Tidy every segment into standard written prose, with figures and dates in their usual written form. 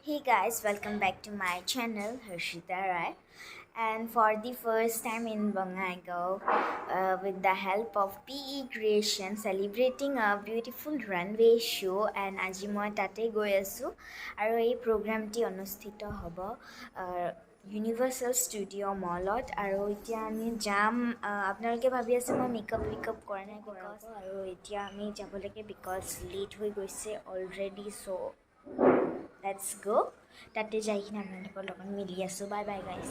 Hey guys, welcome back to my channel, Harshita, right? And for the first time in Bangaigo, with the help of PE Creation, celebrating a beautiful runway show, and আজি মই তাতে গৈ আছোঁ আৰু এই প্ৰগ্ৰামটি অনুষ্ঠিত হ'ব universal studio' মলত আৰু এতিয়া আমি যাম আপোনালোকে ভাবি আছে মই মেকআপ কৰা নাই বিকজ আৰু এতিয়া আমি যাব লাগে বিকজ লেট হৈ গৈছে অলৰেডি চ' লেটছ গো তাতে যাই কিনে আপোনালোকৰ লগত মিলি আছোঁ bye bye guys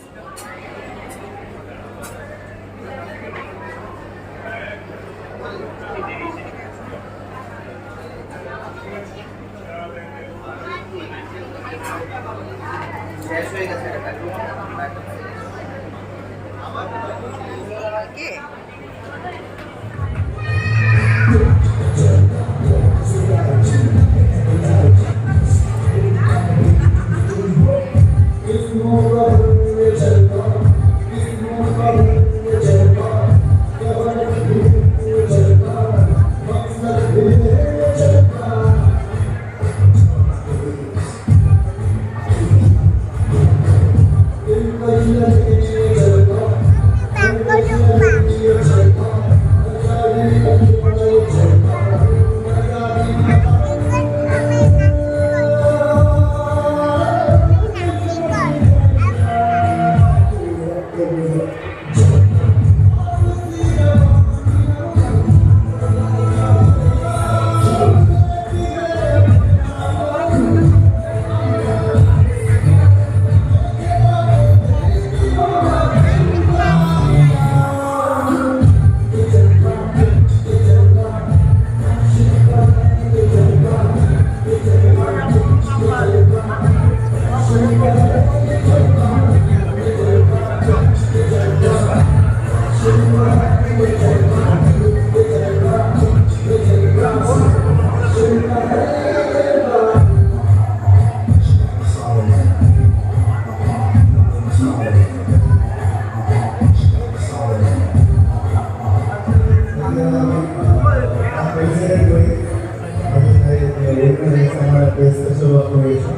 special operation.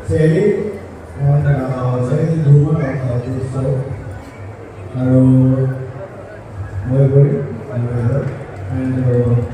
Sailing and sailing movement of this show. Hello, and